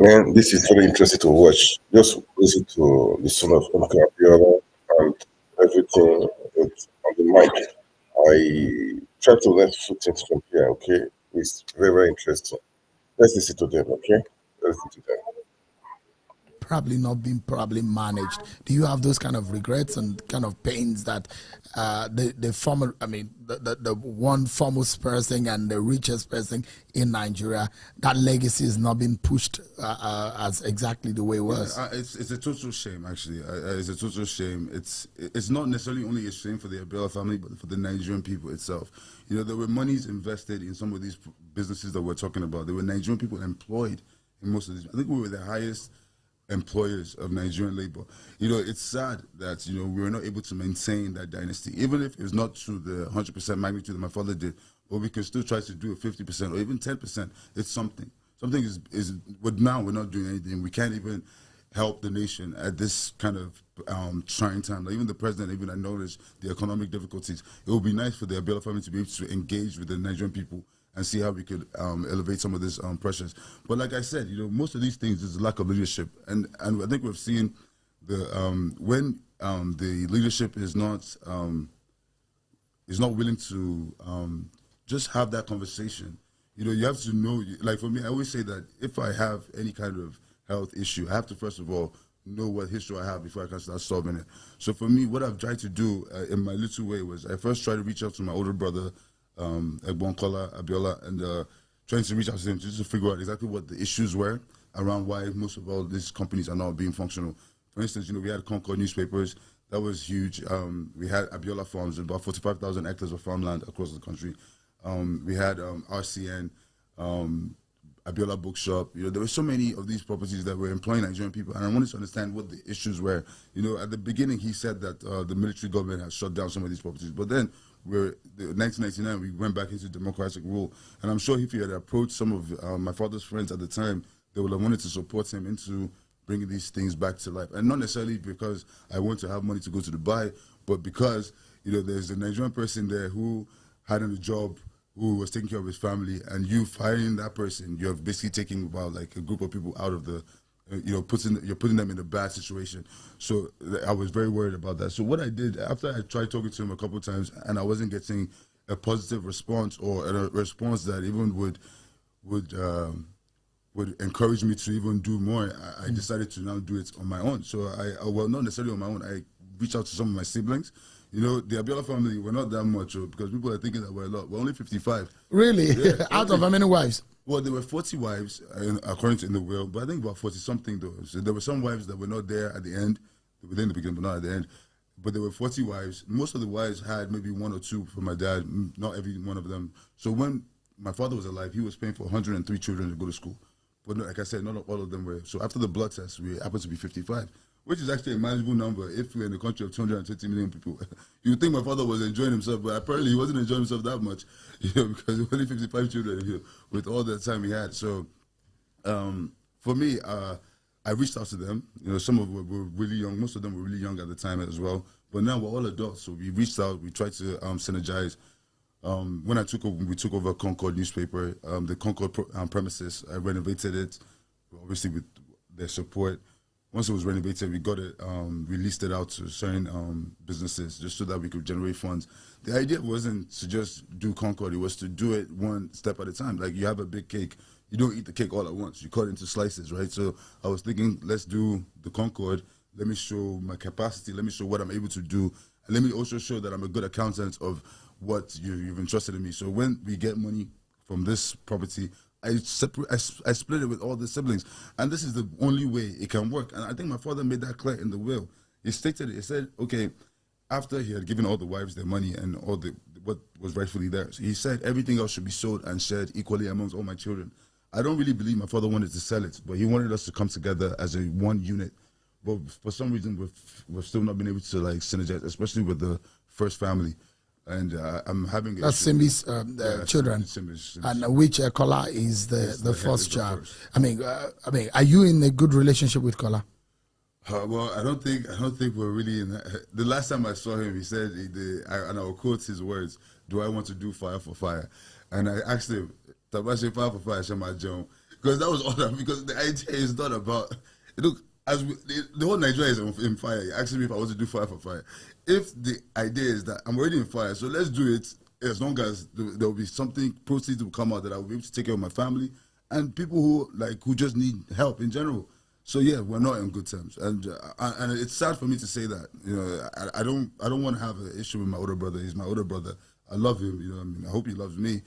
Man, this is very interesting to watch. Just listen to the son of MKO Abiola and everything that's on the mic. I try to learn few things from here, okay? It's very, very interesting. Let's listen to them, okay? Let's listen to them. Probably not being probably managed. Do you have those kind of regrets and kind of pains that the former, I mean, the one foremost person and the richest person in Nigeria, that legacy is not being pushed as exactly the way it was? It's a total shame, actually. It's a total shame. It's not necessarily only a shame for the Abiola family, but for the Nigerian people itself. You know, there were monies invested in some of these businesses that we're talking about. There were Nigerian people employed in most of these. I think we were the highest employers of Nigerian labor. You know, it's sad that, you know, we were not able to maintain that dynasty, even if it's not to the 100% magnitude that my father did, but we can still try to do a 50% or even 10%. It's something. Something but now we're not doing anything. We can't even help the nation at this kind of trying time. Like even the president even acknowledged the economic difficulties. It would be nice for the Abiola family to be able to engage with the Nigerian people and see how we could elevate some of these pressures. But like I said, you know, most of these things is a lack of leadership, and I think we've seen the when the leadership is not willing to just have that conversation. You know, you have to know. Like for me, I always say that if I have any kind of health issue, I have to first of all know what history I have before I can start solving it. So for me, what I've tried to do in my little way was I first tried to reach out to my older brother, MKO Abiola, and trying to reach out to him just to figure out exactly what the issues were around why most of all these companies are not being functional. For instance, you know, we had Concord newspapers. That was huge. We had Abiola farms, about 45,000 hectares of farmland across the country. We had RCN, Abiola Bookshop. You know, there were so many of these properties that were employing Nigerian people, and I wanted to understand what the issues were. You know, at the beginning, he said that the military government has shut down some of these properties, but then in 1999, we went back into democratic rule, and I'm sure if he had approached some of my father's friends at the time, they would have wanted to support him into bringing these things back to life. And not necessarily because I want to have money to go to Dubai, but because, you know, there's a Nigerian person there who had a job, who was taking care of his family, and you firing that person, you're basically taking about like a group of people out of the, you know, you're putting them in a bad situation. So I was very worried about that. So what I did, after I tried talking to him a couple of times and I wasn't getting a positive response or a response that even would encourage me to even do more, I decided to now do it on my own. So well, not necessarily on my own, I reached out to some of my siblings. You know, the Abiola family, we're not that much, because people are thinking that we're a lot. We're only 55. Really? Yeah, Out of how many wives? Well, there were 40 wives, according to in the will, but I think about 40-something, though. So there were some wives that were not there at the end, within the beginning, but not at the end. But there were 40 wives. Most of the wives had maybe one or two for my dad, not every one of them. So when my father was alive, he was paying for 103 children to go to school. But like I said, not all of them were. So after the blood test, we happened to be 55. Which is actually a manageable number if we're in a country of 220 million people. You would think my father was enjoying himself, but apparently he wasn't enjoying himself that much, you know, because he only 55 children, you know, with all the time he had. So for me, I reached out to them. You know, some of them were really young. Most of them were really young at the time as well. But now we're all adults, so we reached out. We tried to synergize. When I took over, we took over Concord newspaper, the Concord premises. I renovated it, obviously with their support. Once it was renovated, we got it, released it out to certain businesses just so that we could generate funds. The idea wasn't to just do Concord, it was to do it one step at a time. Like you have a big cake, you don't eat the cake all at once, you cut it into slices, right? So I was thinking, let's do the Concord, let me show my capacity, let me show what I'm able to do, and let me also show that I'm a good accountant of what you've entrusted in me. So when we get money from this property, I split it with all the siblings, and this is the only way it can work. And I think my father made that clear in the will. He stated it. He said, okay, after he had given all the wives their money and all what was rightfully theirs, he said everything else should be sold and shared equally amongst all my children. I don't really believe my father wanted to sell it, but he wanted us to come together as a one unit. But for some reason, we've still not been able to like synergize, especially with the first family. And I'm having that's Simbi's children, Simbi's. And which Kola is the first child. First. I mean, are you in a good relationship with Kola? Well, I don't think we're really in that. The last time I saw him, he said, and I will quote his words: "Do I want to do fire for fire?" And I asked him, "Tabashi fire for fire, Shema John." because that was all that. Because the idea is not about look as the whole Nigeria is in fire. You asked me if I want to do fire for fire. If the idea is that I'm already in fire, so let's do it as long as there will be something proceeds will come out that I will be able to take care of my family and people who just need help in general. So yeah, we're not in good terms, and it's sad for me to say that. You know, I don't want to have an issue with my older brother. He's my older brother. I love him. You know, I mean, I hope he loves me.